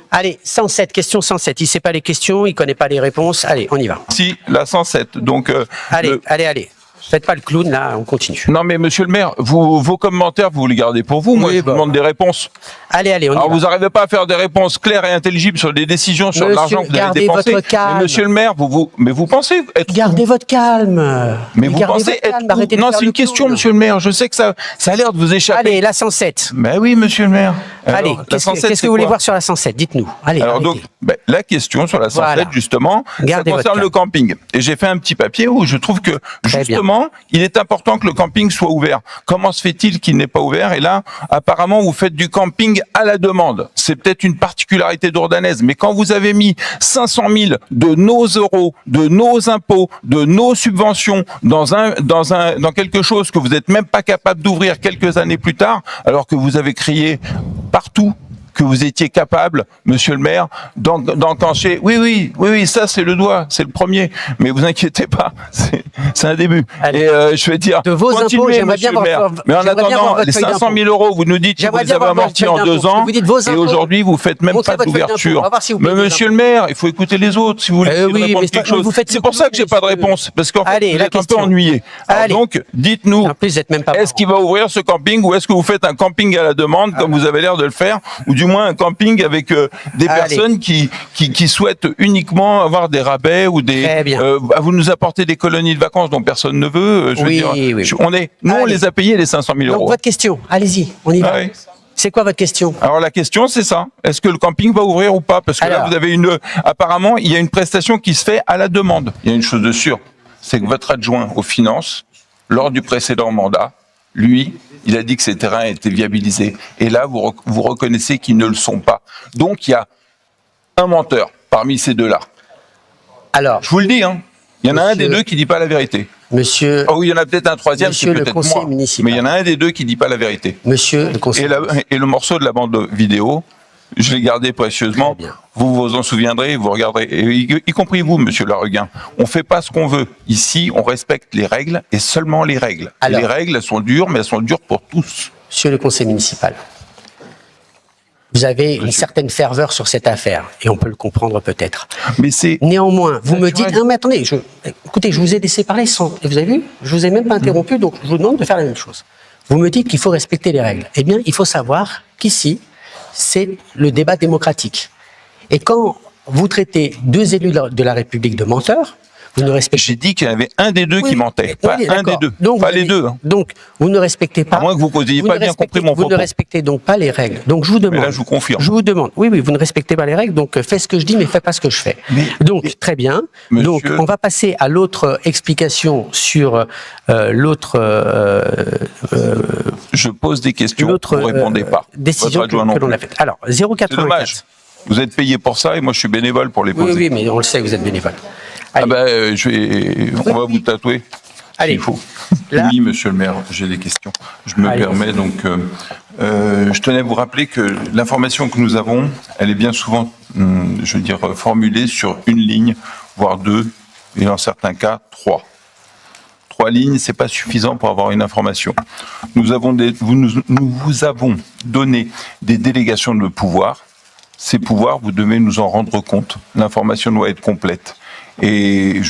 Speaker 2: Allez, 107, question 107. Il ne sait pas les questions, il ne connaît pas les réponses. Allez, on y va.
Speaker 1: Si, la 107. Donc,
Speaker 2: Allez,
Speaker 1: le-
Speaker 2: allez. Faites pas le clown, là, on continue.
Speaker 1: Non, mais monsieur le maire, vos commentaires, vous les gardez pour vous. Moi,
Speaker 2: Oui,
Speaker 1: je vous
Speaker 2: bah.
Speaker 1: demande des réponses.
Speaker 2: Allez, on y
Speaker 1: Alors,
Speaker 2: va.
Speaker 1: vous n'arrivez pas à faire des réponses claires et intelligibles sur des décisions, sur
Speaker 2: Monsieur,
Speaker 1: l'argent que vous avez
Speaker 2: gardez
Speaker 1: dépensé.
Speaker 2: votre calme.
Speaker 1: Mais monsieur le maire, mais vous pensez être...
Speaker 2: Gardez votre calme.
Speaker 1: Mais vous
Speaker 2: Gardez
Speaker 1: pensez
Speaker 2: votre
Speaker 1: être...
Speaker 2: calme, arrêtez de
Speaker 1: Non,
Speaker 2: faire
Speaker 1: c'est
Speaker 2: le
Speaker 1: une question,
Speaker 2: clown.
Speaker 1: monsieur le maire. Je sais que ça a l'air de vous échapper.
Speaker 2: Allez, la 107.
Speaker 1: Ben oui, monsieur le maire.
Speaker 2: Allez,
Speaker 1: Alors, la
Speaker 2: qu'est-ce
Speaker 1: 107,
Speaker 2: que
Speaker 1: c'est
Speaker 2: vous voulez
Speaker 1: quoi?
Speaker 2: voir sur la 107? Dites-nous. Allez,
Speaker 1: Alors
Speaker 2: arrêtez.
Speaker 1: donc, la question sur la 107,
Speaker 2: Voilà.
Speaker 1: justement,
Speaker 2: Gardez
Speaker 1: ça
Speaker 2: votre
Speaker 1: concerne le camping. Et j'ai fait un petit papier où je trouve que,
Speaker 2: Très
Speaker 1: justement, il est important que le camping soit ouvert. Comment se fait-il qu'il n'est pas ouvert? Et là, apparemment, vous faites du camping à la demande. C'est peut-être une particularité dourdanaise, mais quand vous avez mis 500 000 de nos euros, de nos impôts, de nos subventions dans quelque chose que vous n'êtes même pas capable d'ouvrir quelques années plus tard, alors que vous avez crié partout que vous étiez capable, monsieur le maire, d'enclencher. Oui, ça c'est le doigt, c'est le premier. Mais vous inquiétez pas, c'est un début.
Speaker 2: Allez.
Speaker 1: Et je vais dire,
Speaker 2: De vos
Speaker 1: continuez,
Speaker 2: impôts, j'aimerais
Speaker 1: monsieur
Speaker 2: bien
Speaker 1: le maire.
Speaker 2: voir-
Speaker 1: Mais en
Speaker 2: j'aimerais bien voir
Speaker 1: attendant,
Speaker 2: votre
Speaker 1: les
Speaker 2: feuille
Speaker 1: 500 000
Speaker 2: d'impôt.
Speaker 1: euros, vous nous dites que vous
Speaker 2: J'aimerais
Speaker 1: les
Speaker 2: bien
Speaker 1: avez
Speaker 2: voir votre
Speaker 1: amortis en
Speaker 2: feuille
Speaker 1: 2
Speaker 2: d'impôt.
Speaker 1: ans.
Speaker 2: Vous dites vos
Speaker 1: Et
Speaker 2: impôts.
Speaker 1: aujourd'hui, vous faites même
Speaker 2: Montrez
Speaker 1: pas
Speaker 2: votre feuille d'impôt.
Speaker 1: d'ouverture.
Speaker 2: On va voir si vous
Speaker 1: Mais
Speaker 2: payez des
Speaker 1: monsieur le maire, il faut écouter les autres si vous voulez
Speaker 2: oui,
Speaker 1: répondre
Speaker 2: mais
Speaker 1: quelque
Speaker 2: vous
Speaker 1: chose.
Speaker 2: faites
Speaker 1: C'est pour ça que j'ai pas de
Speaker 2: monsieur.
Speaker 1: réponse. Parce qu'en fait,
Speaker 2: Allez,
Speaker 1: vous
Speaker 2: la
Speaker 1: êtes un peu
Speaker 2: question.
Speaker 1: ennuyé. Alors
Speaker 2: Allez.
Speaker 1: donc, dites-nous.
Speaker 2: En plus, vous êtes même pas
Speaker 1: Est-ce qu'il va ouvrir ce camping ou est-ce que vous faites un camping à la demande comme vous avez l'air de le faire, ou du moins un camping avec des
Speaker 2: Allez.
Speaker 1: personnes qui souhaitent uniquement avoir des rabais ou
Speaker 2: Très bien.
Speaker 1: vous nous apportez des colonies de vacances dont personne ne veut. Je veux
Speaker 2: Oui,
Speaker 1: dire,
Speaker 2: oui.
Speaker 1: nous on
Speaker 2: Allez.
Speaker 1: les a payés les 500 000
Speaker 2: Donc,
Speaker 1: euros.
Speaker 2: votre question. Allez-y, on y va.
Speaker 1: Ah oui.
Speaker 2: C'est quoi votre question?
Speaker 1: Alors la question, c'est ça. Est-ce que le camping va ouvrir ou pas? Parce que là,
Speaker 2: Alors.
Speaker 1: vous avez apparemment, il y a une prestation qui se fait à la demande. Il y a une chose de sûre, c'est que votre adjoint aux finances, lors du précédent mandat, lui, il a dit que ces terrains étaient viabilisés. Et là, vous reconnaissez qu'ils ne le sont pas. Donc, il y a un menteur parmi ces deux-là.
Speaker 2: Alors,
Speaker 1: Je vous le dis, hein. Il y en a un
Speaker 2: Monsieur-
Speaker 1: des deux qui dit pas la vérité.
Speaker 2: monsieur,
Speaker 1: Oh oui, il y en a peut-être un troisième, c'est
Speaker 2: Monsieur le
Speaker 1: peut-être
Speaker 2: conseiller
Speaker 1: moi.
Speaker 2: municipal.
Speaker 1: Mais il y en a un des deux qui dit pas la vérité.
Speaker 2: monsieur le conseiller.
Speaker 1: Et le morceau de la bande vidéo, je l'ai gardé précieusement.
Speaker 2: Très bien.
Speaker 1: Vous vous en souviendrez, vous regarderez, y compris vous, monsieur Lareguin. On fait pas ce qu'on veut. Ici, on respecte les règles et seulement les règles. Et
Speaker 2: Alors.
Speaker 1: les règles, elles sont dures, mais elles sont dures pour tous.
Speaker 2: Monsieur le conseiller municipal, vous avez une certaine ferveur sur cette affaire, et on peut le comprendre peut-être.
Speaker 1: Mais c'est
Speaker 2: Néanmoins, vous me
Speaker 1: Naturel.
Speaker 2: dites, non mais attendez, écoutez, je vous ai laissé parler sans, et vous avez vu, je vous ai même pas interrompu, donc je vous demande de faire la même chose. Vous me dites qu'il faut respecter les règles. Eh bien, il faut savoir qu'ici, c'est le débat démocratique. Et quand vous traitez deux élus de la République de menteurs, vous ne respectez
Speaker 1: J'ai dit qu'il y en avait un des deux qui mentait, pas
Speaker 2: oui,
Speaker 1: un des
Speaker 2: d'accord.
Speaker 1: deux,
Speaker 2: Donc,
Speaker 1: pas
Speaker 2: vous
Speaker 1: les
Speaker 2: avez-
Speaker 1: deux. Hein.
Speaker 2: Donc, vous ne respectez pas.
Speaker 1: À moins que vous n'ayez
Speaker 2: vous
Speaker 1: pas
Speaker 2: ne
Speaker 1: bien
Speaker 2: respectez-
Speaker 1: compris mon
Speaker 2: Vous ne
Speaker 1: propos.
Speaker 2: respectez donc pas les règles. Donc, je vous demande.
Speaker 1: Mais là, je vous confirme.
Speaker 2: Je vous demande. Oui, oui, vous ne respectez pas les règles, donc fais ce que je dis, mais fais pas ce que je fais. Donc, très bien.
Speaker 1: Monsieur-
Speaker 2: Donc, on va passer à l'autre explication sur l'autre
Speaker 1: Je pose des questions,
Speaker 2: l'autre
Speaker 1: vous ne répondez pas.
Speaker 2: décision
Speaker 1: Votre adjoint non
Speaker 2: que l'on
Speaker 1: plus.
Speaker 2: a faite. Alors,
Speaker 1: C'est
Speaker 2: 0,84.
Speaker 1: dommage. Vous êtes payé pour ça et moi je suis bénévole pour les
Speaker 2: Oui,
Speaker 1: poser.
Speaker 2: oui, mais on le sait, vous êtes bénévole.
Speaker 1: Ah
Speaker 2: Allez.
Speaker 1: ben, on va vous tatouer.
Speaker 2: Allez.
Speaker 1: S'il faut.
Speaker 2: Là.
Speaker 1: Oui, monsieur le maire, j'ai des questions. Je me
Speaker 2: Allez.
Speaker 1: permets donc. Je tenais à vous rappeler que l'information que nous avons, elle est bien souvent, je veux dire, formulée sur une ligne, voire deux, et dans certains cas, trois. 3 lignes, c'est pas suffisant pour avoir une information. Nous vous avons donné des délégations de pouvoir. Ces pouvoirs, vous devez nous en rendre compte. L'information doit être complète. Et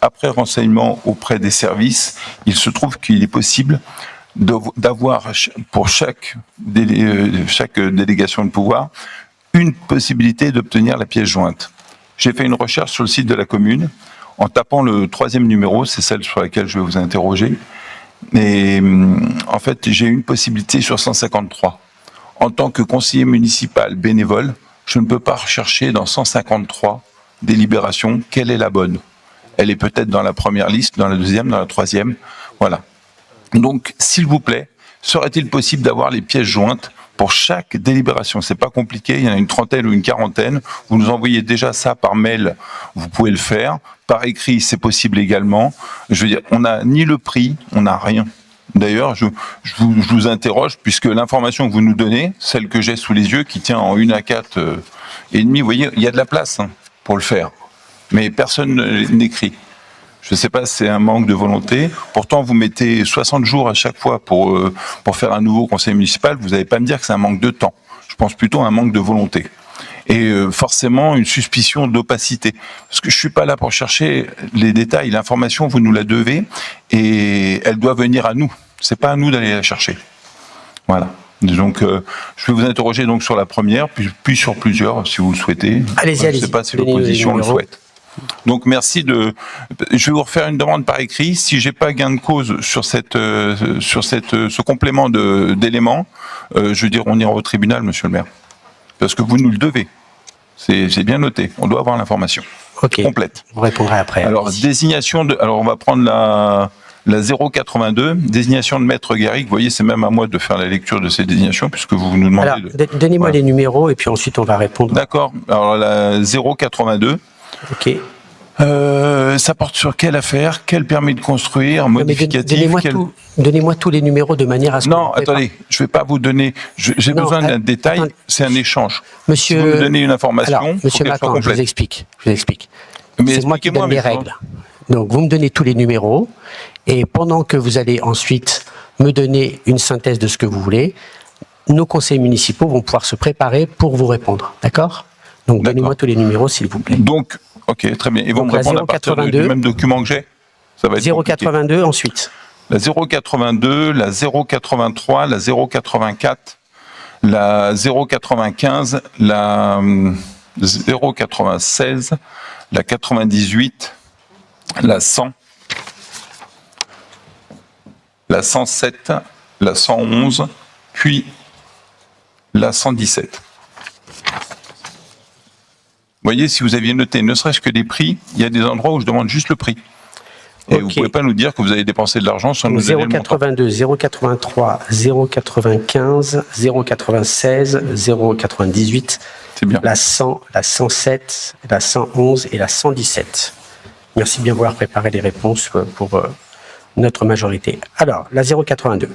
Speaker 1: après renseignement auprès des services, il se trouve qu'il est possible d'avoir pour chaque délégation de pouvoir une possibilité d'obtenir la pièce jointe. J'ai fait une recherche sur le site de la commune en tapant le 3e numéro, c'est celle sur laquelle je vais vous interroger. Et en fait, j'ai une possibilité sur 153. En tant que conseiller municipal bénévole, je ne peux pas rechercher dans 153 délibérations quelle est la bonne. Elle est peut-être dans la première liste, dans la deuxième, dans la troisième. Voilà. Donc, s'il vous plaît, serait-il possible d'avoir les pièces jointes pour chaque délibération? C'est pas compliqué, il y en a une trentaine ou une quarantaine. Vous nous envoyez déjà ça par mail, vous pouvez le faire. Par écrit, c'est possible également. Je veux dire, on n'a ni le prix, on n'a rien. D'ailleurs, je vous interroge, puisque l'information que vous nous donnez, celle que j'ai sous les yeux, qui tient en 1 à 4 et demi, vous voyez, il y a de la place pour le faire. Mais personne n'écrit. Je ne sais pas si c'est un manque de volonté. Pourtant, vous mettez 60 jours à chaque fois pour faire un nouveau conseil municipal. Vous n'allez pas me dire que c'est un manque de temps. Je pense plutôt à un manque de volonté. Et forcément, une suspicion d'opacité. Parce que je ne suis pas là pour chercher les détails. L'information, vous nous la devez. Et elle doit venir à nous. Ce n'est pas à nous d'aller la chercher. Voilà. Donc, je vais vous interroger donc sur la première, puis sur plusieurs, si vous le souhaitez.
Speaker 2: Allez-y,
Speaker 1: Je ne
Speaker 2: allez-y.
Speaker 1: sais pas si
Speaker 2: Donnez-nous les
Speaker 1: l'opposition le
Speaker 2: numéros.
Speaker 1: souhaite. Donc merci de. Je vais vous refaire une demande par écrit. Si j'ai pas gain de cause sur ce complément d'éléments, je veux dire, on ira au tribunal, monsieur le maire, parce que vous nous le devez. C'est bien noté. On doit avoir l'information
Speaker 2: Ok.
Speaker 1: complète.
Speaker 2: Vous répondrez après.
Speaker 1: Alors
Speaker 2: Allez-y.
Speaker 1: désignation de. Alors on va prendre la 082, désignation de maître Garrigue. Vous voyez, c'est même à moi de faire la lecture de ces désignations, puisque vous nous demandez.
Speaker 2: Alors, donnez-moi
Speaker 1: Voilà.
Speaker 2: les numéros et puis ensuite on va répondre.
Speaker 1: D'accord. Alors la 082.
Speaker 2: Ok.
Speaker 1: Ça porte sur quelle affaire? Quel permis de construire?
Speaker 2: Non, mais
Speaker 1: Modificatif?
Speaker 2: donnez-moi tous les numéros de manière à ce
Speaker 1: Non,
Speaker 2: qu'on ne
Speaker 1: attendez, je ne vais pas vous donner. J'ai
Speaker 2: Non,
Speaker 1: besoin d'un
Speaker 2: attendez.
Speaker 1: détail. C'est un échange.
Speaker 2: Monsieur,
Speaker 1: Si vous me donnez une information,
Speaker 2: alors,
Speaker 1: faut
Speaker 2: monsieur
Speaker 1: qu'elle soit
Speaker 2: Macan, je
Speaker 1: complète.
Speaker 2: vous explique.
Speaker 1: Mais
Speaker 2: C'est moi qui
Speaker 1: expliquez-moi,
Speaker 2: donne les
Speaker 1: mais
Speaker 2: règles. Donc, vous me donnez tous les numéros, et pendant que vous allez ensuite me donner une synthèse de ce que vous voulez, nos conseillers municipaux vont pouvoir se préparer pour vous répondre. D'accord? Donc,
Speaker 1: D'accord.
Speaker 2: donnez-moi tous les numéros, s'il vous plaît.
Speaker 1: Donc, ok, très bien. Ils vont
Speaker 2: Donc,
Speaker 1: me
Speaker 2: la
Speaker 1: répondre à partir
Speaker 2: 082.
Speaker 1: du même document que j'ai. Ça va être compliqué.
Speaker 2: 082, ensuite.
Speaker 1: La 082, la 083, la 084, la 095, la 096, la 98, la 100, la 107, la 111, puis la 117. Vous voyez, si vous aviez noté ne serait-ce que des prix, il y a des endroits où je demande juste le prix. Et vous ne pouvez pas nous dire que vous avez dépensé de l'argent sans nous donner le montant.
Speaker 2: 082, 083, 095, 096, 098,
Speaker 1: C'est bien.
Speaker 2: la 100, la 107, la 111 et la 117. Merci de bien vouloir préparer les réponses pour notre majorité. Alors, la 082. Je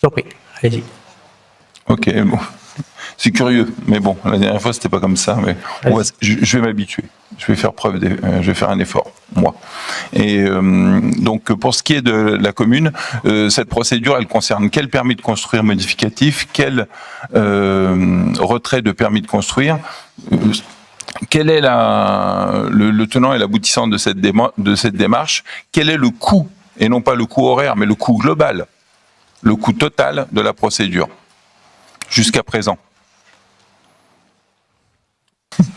Speaker 2: vous en prie, allez-y.
Speaker 1: Ok, bon. C'est curieux, mais bon, la dernière fois, c'était pas comme ça. Mais je vais m'habituer. Je vais faire je vais faire un effort, moi. Et donc, pour ce qui est de la commune, cette procédure, elle concerne quel permis de construire modificatif, quel retrait de permis de construire. Quel est le tenant et l'aboutissant de cette démarche? Quel est le coût, et non pas le coût horaire, mais le coût global, le coût total de la procédure, jusqu'à présent?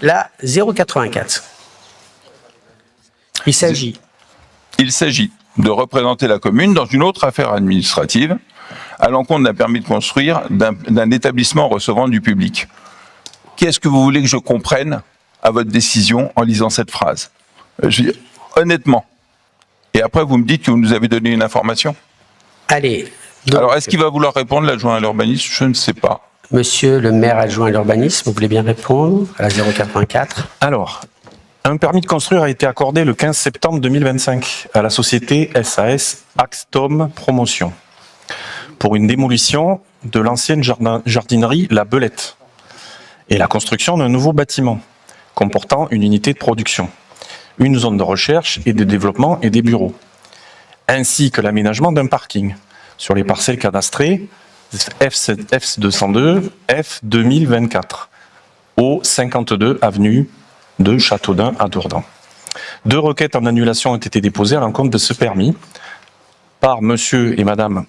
Speaker 2: La 084. Il s'agit
Speaker 1: de représenter la commune dans une autre affaire administrative à l'encontre d'un permis de construire d'un établissement recevant du public. Qu'est-ce que vous voulez que je comprenne à votre décision en lisant cette phrase? Honnêtement. Et après, vous me dites que vous nous avez donné une information.
Speaker 2: Allez. Donc,
Speaker 1: alors, est-ce qu'il va vouloir répondre, l'adjoint à l'urbanisme? Je ne sais pas.
Speaker 2: Monsieur le maire adjoint à l'urbanisme, vous voulez bien répondre à la 084?
Speaker 5: Alors, un permis de construire a été accordé le 15 septembre 2025 à la société SAS Axtom Promotion pour une démolition de l'ancienne jardinerie La Belette et la construction d'un nouveau bâtiment comportant une unité de production, une zone de recherche et de développement et des bureaux, ainsi que l'aménagement d'un parking sur les parcelles cadastrées F202, F2024, au 52 avenue de Châteaudun à Dourdan. 2 requêtes en annulation ont été déposées à l'encontre de ce permis par monsieur et madame,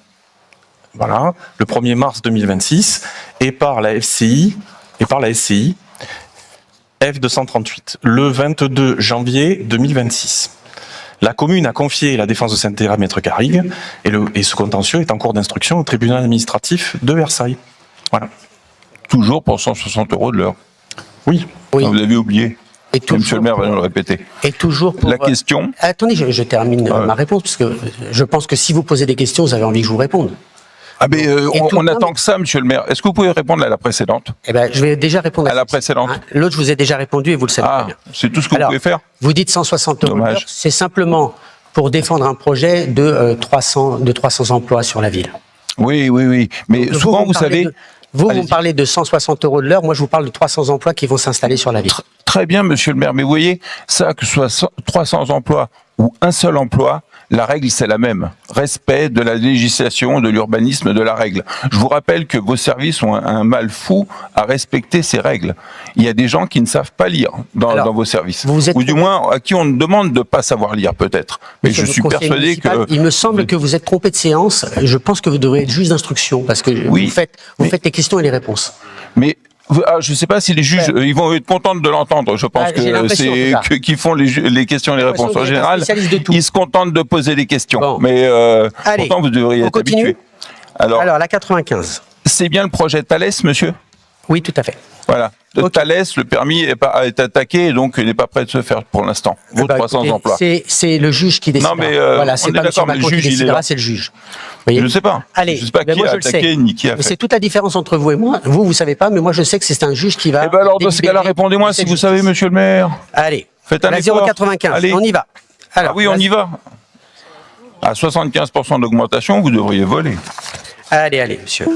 Speaker 5: voilà, le 1er mars 2026, et par la FCI et par la SCI F238, le 22 janvier 2026. La commune a confié la défense de cet intérêt à Maître Garrigue et ce contentieux est en cours d'instruction au tribunal administratif de Versailles. Voilà.
Speaker 1: Toujours pour 160 € de l'heure.
Speaker 5: Oui.
Speaker 2: Oui.
Speaker 1: Vous l'avez oublié.
Speaker 2: Et toujours
Speaker 1: Monsieur le maire va nous le répéter.
Speaker 2: Et toujours pour...
Speaker 1: La question.
Speaker 2: Attendez, je termine ma réponse, parce que je pense que si vous posez des questions, vous avez envie que je vous réponde.
Speaker 1: Ah mais on attend que ça, monsieur le maire. Est-ce que vous pouvez répondre à la précédente?
Speaker 2: Eh ben, je vais déjà répondre
Speaker 1: À la précédente.
Speaker 2: L'autre, je vous ai déjà répondu et vous le savez très
Speaker 1: Ah,
Speaker 2: bien.
Speaker 1: c'est tout ce que
Speaker 2: Alors,
Speaker 1: vous pouvez faire?
Speaker 2: Vous dites 160 €.
Speaker 1: Dommage.
Speaker 2: C'est simplement pour défendre un projet de 300 emplois sur la ville.
Speaker 1: Oui. Mais
Speaker 2: Donc,
Speaker 1: souvent, vous savez...
Speaker 2: Vous
Speaker 1: Allez-y.
Speaker 2: me parlez de 160 € de l'heure, moi je vous parle de 300 emplois qui vont s'installer sur la ville.
Speaker 1: Très bien, monsieur le maire, mais vous voyez, ça, que ce soit 300 emplois ou un seul emploi, la règle, c'est la même. Respect de la législation, de l'urbanisme, de la règle. Je vous rappelle que vos services ont un mal fou à respecter ces règles. Il y a des gens qui ne savent pas lire dans vos services. Ou du moins, à qui on demande de ne pas savoir lire, peut-être. Mais je suis persuadé que...
Speaker 2: Il me semble que vous êtes trompé de séance. Je pense que vous devriez être juge d'instruction, parce que vous faites les questions et les réponses.
Speaker 1: Mais... je ne sais pas si les juges, ils vont être contents de l'entendre. Je pense que c'est qu'ils font les questions et les réponses en général. Ils se contentent de poser des questions. Bon. Mais pourtant, vous devriez être habitué. Alors, la
Speaker 2: 95.
Speaker 1: C'est bien le projet Thalès, monsieur?
Speaker 2: Oui, tout à fait.
Speaker 1: Voilà. Thalès, le permis est attaqué et donc il n'est pas prêt de se faire pour l'instant. Vos 300 emplois.
Speaker 2: C'est le juge qui décide.
Speaker 1: Non, mais
Speaker 2: voilà, c'est
Speaker 1: on est d'accord, mais le juge, il est là.
Speaker 2: C'est le juge.
Speaker 1: Je ne sais pas.
Speaker 2: Allez,
Speaker 1: je ne sais pas qui a attaqué ni qui a fait.
Speaker 2: C'est toute la différence entre vous et moi. Vous savez pas, mais moi je sais que c'est un juge qui va.
Speaker 1: Eh ben alors, dans ce cas-là, répondez-moi si vous savez, monsieur le maire.
Speaker 2: Allez.
Speaker 1: Faites un effort.
Speaker 2: 0,95.
Speaker 1: Allez.
Speaker 2: On y va. Alors,
Speaker 1: ah oui, on y va. À 75% d'augmentation, vous devriez voler.
Speaker 2: Allez, monsieur.